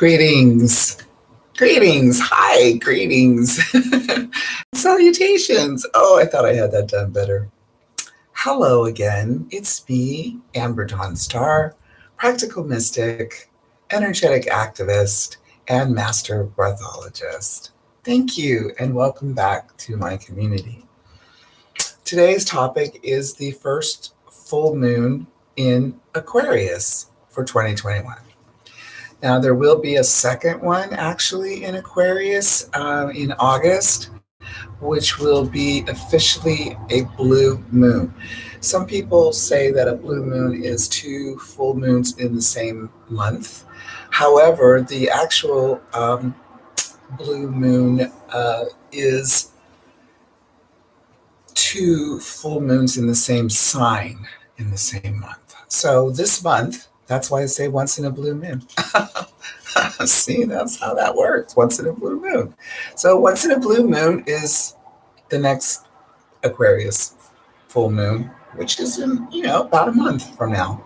Greetings. Greetings. Hi. Greetings. Salutations. Oh, I thought I had that done better. Hello again. It's me, Amber Dawn Star, practical mystic, energetic activist, and master breathologist. Thank you and welcome back to my community. Today's topic is the first full moon in Aquarius for 2021. Now, there will be a second one actually in Aquarius in August, which will be officially a blue moon. Some people say that a blue moon is two full moons in the same month. However, the actual blue moon is two full moons in the same sign in the same month. So this month, that's why I say once in a blue moon. See, that's how that works. Once in a blue moon. So once in a blue moon is the next Aquarius full moon, which is in, about a month from now.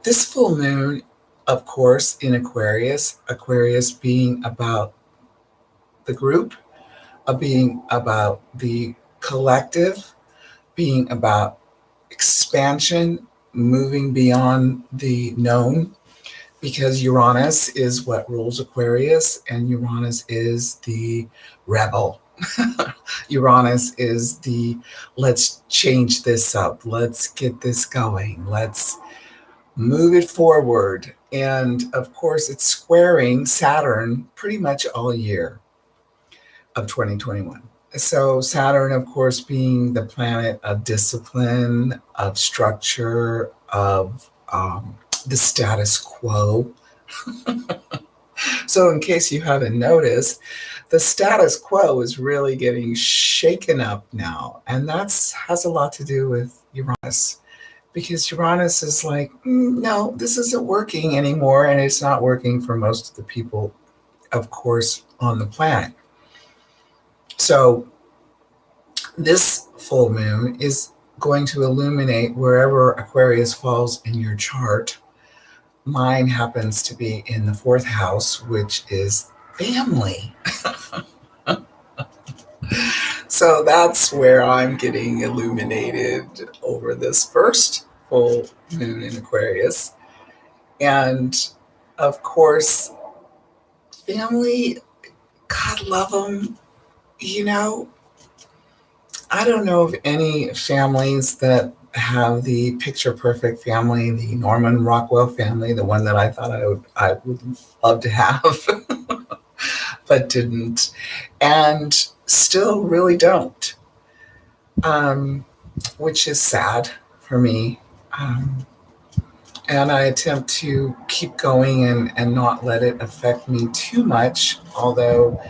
This full moon, of course, in Aquarius being about the group, being about the collective, being about expansion, moving beyond the known, because Uranus is what rules Aquarius, and Uranus is the rebel. Uranus is the let's change this up, let's get this going, let's move it forward. And of course, it's squaring Saturn pretty much all year of 2021. So Saturn, of course, being the planet of discipline, of structure, of the status quo. So in case you haven't noticed, the status quo is really getting shaken up now. And that has a lot to do with Uranus. Because Uranus is like, no, this isn't working anymore. And it's not working for most of the people, of course, on the planet. So this full moon is going to illuminate wherever Aquarius falls in your chart. Mine happens to be in the fourth house, which is family. So that's where I'm getting illuminated over this first full moon in Aquarius. And of course, family, God love them. I don't know of any families that have the picture perfect family, the Norman Rockwell family, the one that I thought I would love to have, but didn't, and still really don't, which is sad for me. And I attempt to keep going and not let it affect me too much, although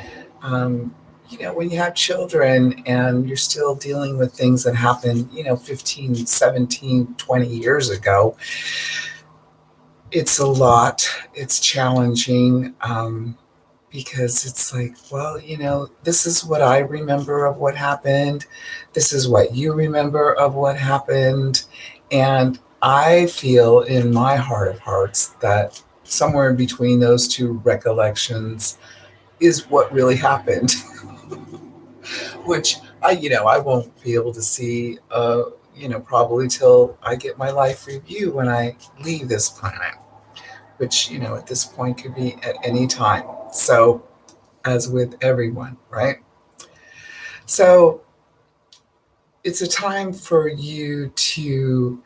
when you have children and you're still dealing with things that happened, 15, 17, 20 years ago, it's a lot. It's challenging because it's like, well, this is what I remember of what happened. This is what you remember of what happened. And I feel in my heart of hearts that somewhere in between those two recollections is what really happened. Which I won't be able to see, probably till I get my life review when I leave this planet, which, at this point could be at any time. So as with everyone, right? So it's a time for you to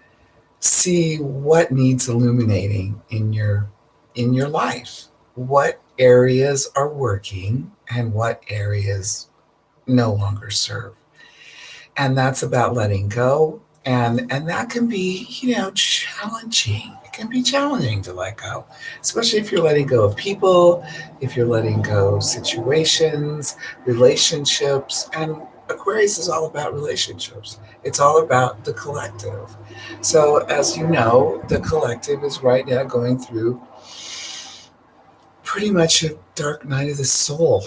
see what needs illuminating in your life. What areas are working and what areas no longer serve. And that's about letting go. And that can be, challenging. It can be challenging to let go, especially if you're letting go of people, if you're letting go of situations, relationships. And Aquarius is all about relationships. It's all about the collective. So as you know, the collective is right now going through pretty much a dark night of the soul.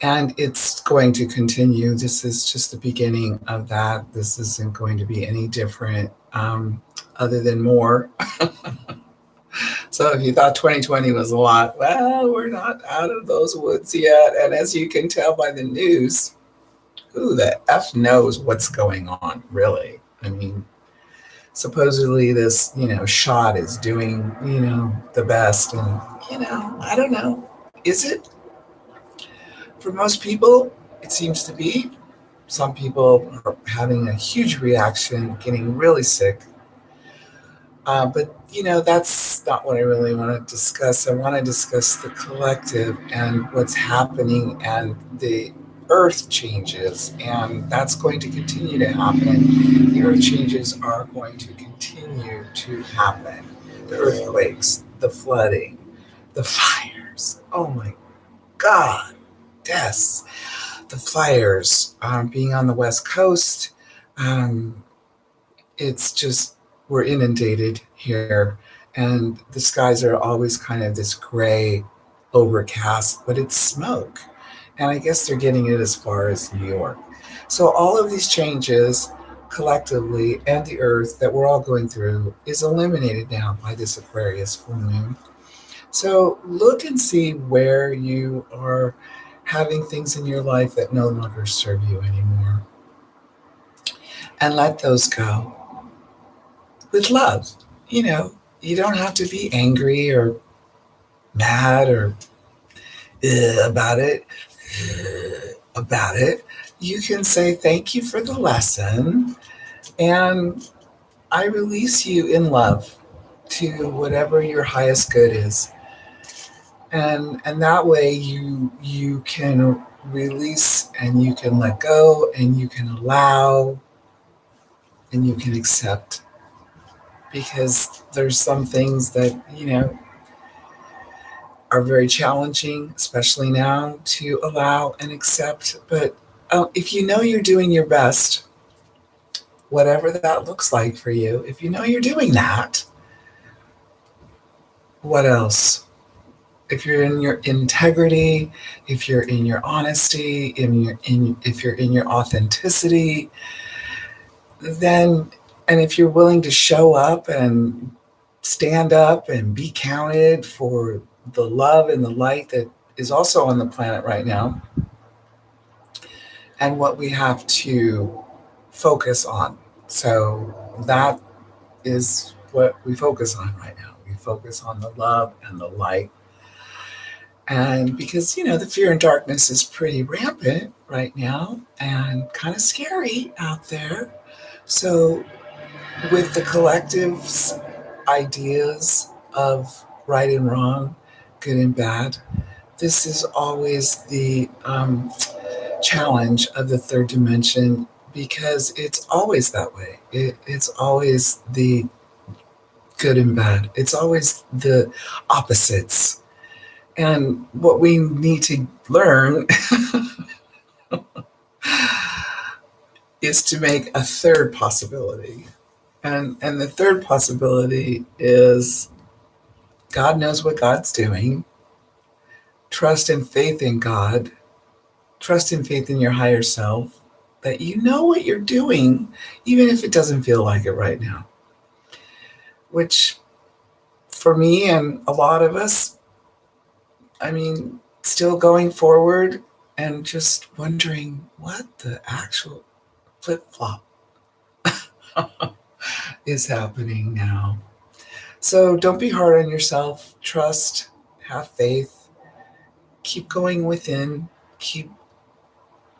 And it's going to continue. This is just the beginning of that. This isn't going to be any different, other than more. So if you thought 2020 was a lot, well, we're not out of those woods yet. And as you can tell by the news, who the F knows what's going on, really? I mean, supposedly this, shot is doing, the best. And, I don't know. Is it? For most people, it seems to be. Some people are having a huge reaction, getting really sick. But, that's not what I really want to discuss. I want to discuss the collective and what's happening and the earth changes. And that's going to continue to happen. The earth changes are going to continue to happen. The earthquakes, the flooding, the fires. Oh my God. Yes. The fires being on the West Coast. Um, it's just, we're inundated here, and the skies are always kind of this gray overcast, but it's smoke, and I guess they're getting it as far as New York. So all of these changes collectively and the earth that we're all going through is eliminated now by this Aquarius full moon. So look and see where you are having things in your life that no longer serve you anymore, and let those go with love. You don't have to be angry or mad or about it. About it. You can say thank you for the lesson, and I release you in love to whatever your highest good is, and that way you can release and you can let go and you can allow and you can accept, because there's some things that are very challenging, especially now, to allow and accept. But if you know you're doing your best, whatever that looks like for you, if you know you're doing that, what else? If you're in your integrity, if you're in your honesty, if you're in your authenticity, then, and if you're willing to show up and stand up and be counted for the love and the light that is also on the planet right now, and what we have to focus on. So that is what we focus on right now. We focus on the love and the light. And because, the fear and darkness is pretty rampant right now and kind of scary out there. So with the collective's ideas of right and wrong, good and bad, this is always the challenge of the third dimension, because it's always that way. It's always the good and bad. It's always the opposites. And what we need to learn is to make a third possibility. And the third possibility is God knows what God's doing. Trust and faith in God. Trust and faith in your higher self, that you know what you're doing, even if it doesn't feel like it right now. Which, for me and a lot of us, still going forward and just wondering what the actual flip-flop is happening now. So don't be hard on yourself. Trust, have faith, keep going within, keep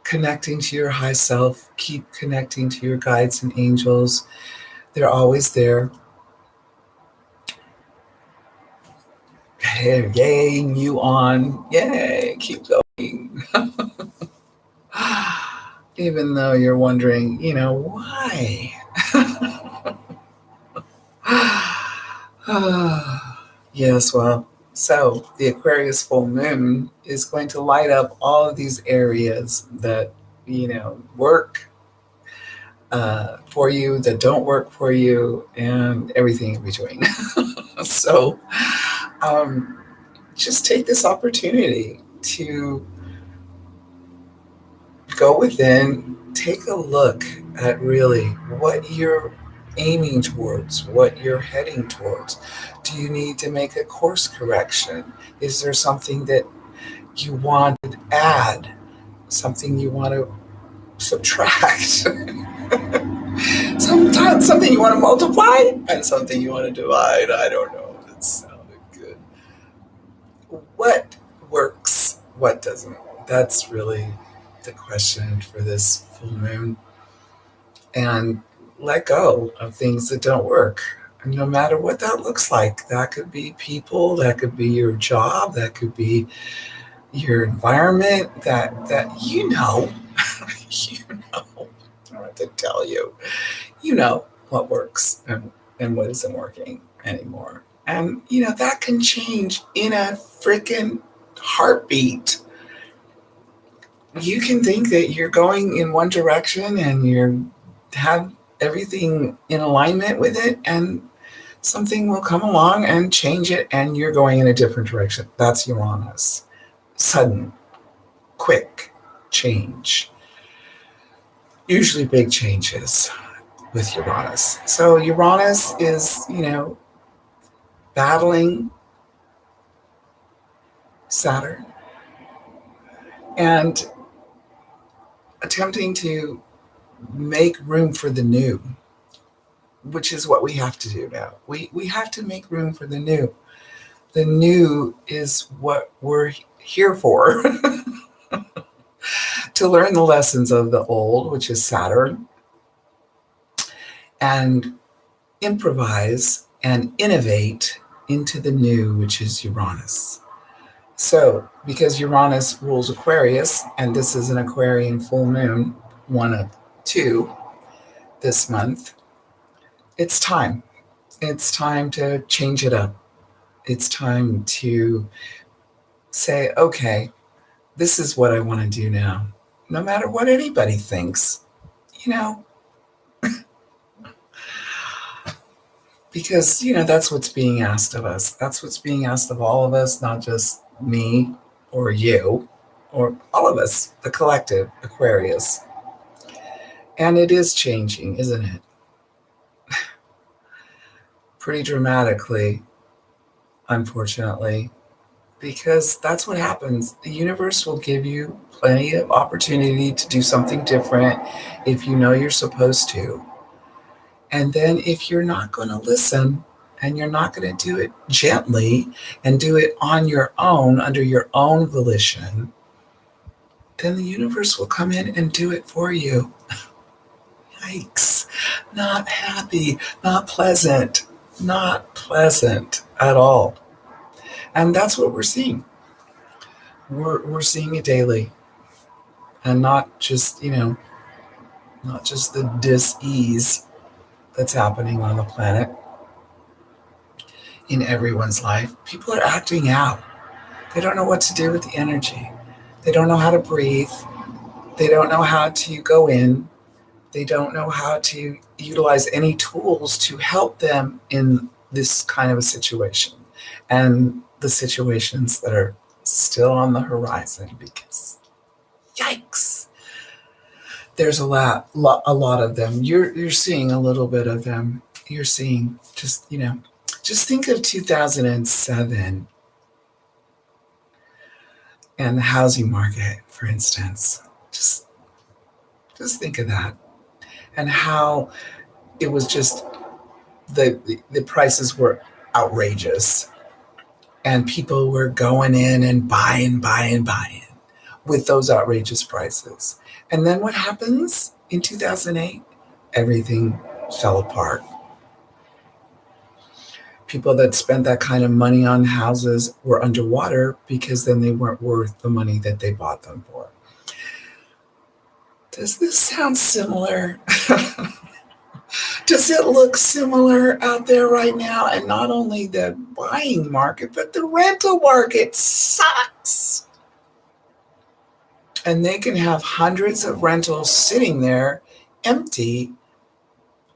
connecting to your high self, keep connecting to your guides and angels. They're always there. They're yaying you on. Yay, keep going. Even though you're wondering, why? Yes, well, so the Aquarius full moon is going to light up all of these areas that, work for you, that don't work for you, and everything in between. So just take this opportunity to go within, take a look at really what you're aiming towards, what you're heading towards. Do you need to make a course correction? Is there something that you want to add? Something you want to subtract? Sometimes something you want to multiply and something you want to divide. I don't know. It sounded good. What works? What doesn't? That's really the question for this full moon. And let go of things that don't work. And no matter what that looks like, that could be people, that could be your job, that could be your environment, that you know, you know, I don't have to tell you, you know what works and what isn't working anymore. And that can change in a freaking heartbeat. You can think that you're going in one direction and you have everything in alignment with it, and something will come along and change it, and you're going in a different direction. That's Uranus. Sudden, quick change. Usually big changes with Uranus. So Uranus is, battling Saturn and attempting to make room for the new, which is what we have to do now. We have to make room for the new. The new is what we're here for. To learn the lessons of the old, which is Saturn, and improvise and innovate into the new, which is Uranus. So, because Uranus rules Aquarius, and this is an Aquarian full moon, one of two this month, it's time. It's time to change it up. It's time to say, okay, this is what I want to do now. No matter what anybody thinks, because, that's what's being asked of us. That's what's being asked of all of us, not just me or you or all of us, the collective Aquarius. And it is changing, isn't it? Pretty dramatically, unfortunately, because that's what happens. The universe will give you plenty of opportunity to do something different if you know you're supposed to. And then if you're not going to listen and you're not going to do it gently and do it on your own, under your own volition, then the universe will come in and do it for you. Yikes. Not happy, not pleasant at all. And that's what we're seeing. We're seeing it daily. And not just, not just the dis-ease that's happening on the planet in everyone's life. People are acting out. They don't know what to do with the energy. They don't know how to breathe. They don't know how to go in. They don't know how to utilize any tools to help them in this kind of a situation. And the situations that are still on the horizon, because yikes, there's a lot of them. You're seeing a little bit of them. You're seeing just think of 2007 and the housing market, for instance. Just think of that, and how it was just the prices were outrageous, and people were going in and buying with those outrageous prices. And then what happens in 2008? Everything fell apart. People that spent that kind of money on houses were underwater because then they weren't worth the money that they bought them for. Does this sound similar? Does it look similar out there right now? And not only the buying market, but the rental market sucks. And they can have hundreds of rentals sitting there empty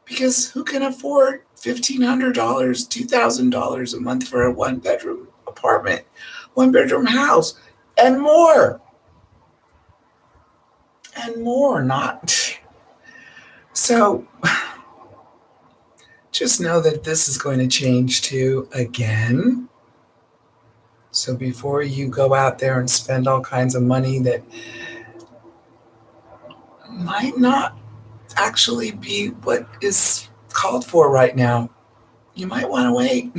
because who can afford $1,500, $2,000 a month for a one-bedroom apartment, one-bedroom house, and more? And more, not. So just know that this is going to change too again. So before you go out there and spend all kinds of money that might not actually be what is called for right now, you might want to wait.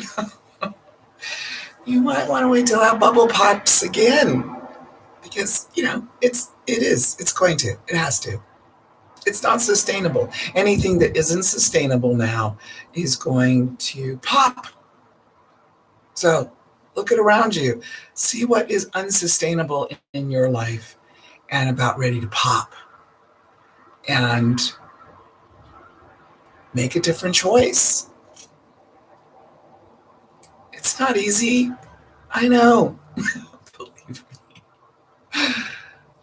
You might want to wait till that bubble pops again. Because, it's going to. It has to. It's not sustainable. Anything that isn't sustainable now is going to pop. So look at around you. See what is unsustainable in your life and about ready to pop. And make a different choice. It's not easy. I know.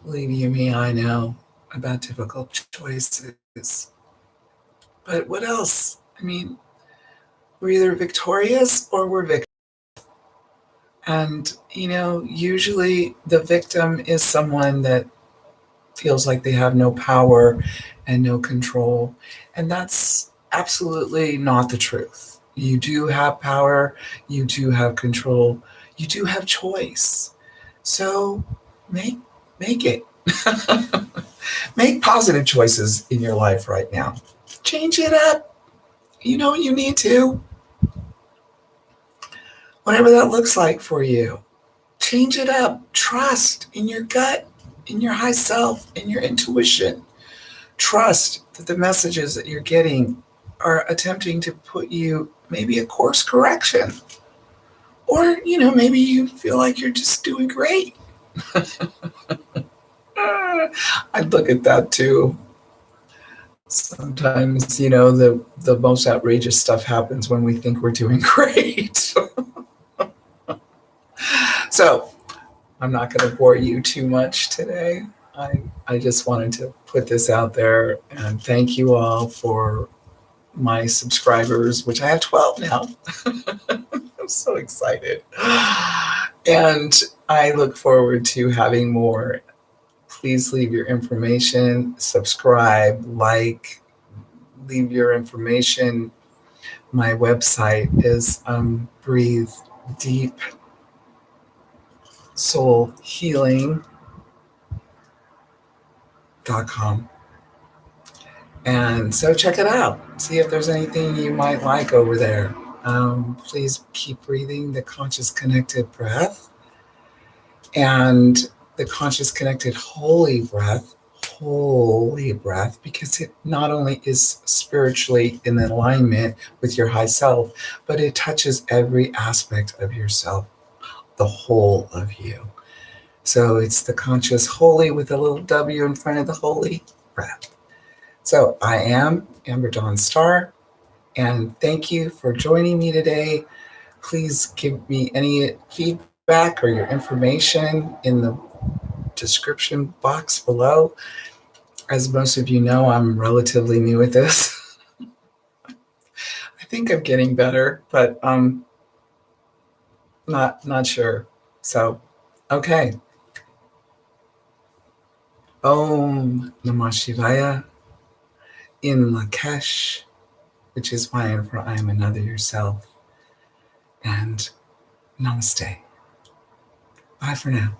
Believe you me, I know about difficult choices. But what else? I mean, we're either victorious or we're victims. And, usually the victim is someone that feels like they have no power and no control. And that's absolutely not the truth. You do have power, you do have control, you do have choice. So make it. Make positive choices in your life right now. Change it up. You know you need to. Whatever that looks like for you. Change it up. Trust in your gut, in your high self, in your intuition. Trust that the messages that you're getting are attempting to put you maybe a course correction. Or, maybe you feel like you're just doing great. I'd look at that too. Sometimes, the most outrageous stuff happens when we think we're doing great. So I'm not going to bore you too much today. I just wanted to put this out there and thank you all for my subscribers, which I have 12 now. I'm so excited. And I look forward to having more. Please leave your information, subscribe, like, leave your information. My website is breathedeepsoulhealing.com. And so check it out. See if there's anything you might like over there. Please keep breathing the conscious connected breath and the conscious connected holy breath, because it not only is spiritually in alignment with your high self, but it touches every aspect of yourself, the whole of you. So it's the conscious holy with a little W in front of the holy breath. So I am Amber Dawn Star, and thank you for joining me today. Please give me any feedback or your information in the description box below. As most of you know, I'm relatively new at this. I think I'm getting better, but not sure. So, okay. Om Namah Shivaya in Lakesh, which is why I am another yourself. And namaste. Bye for now.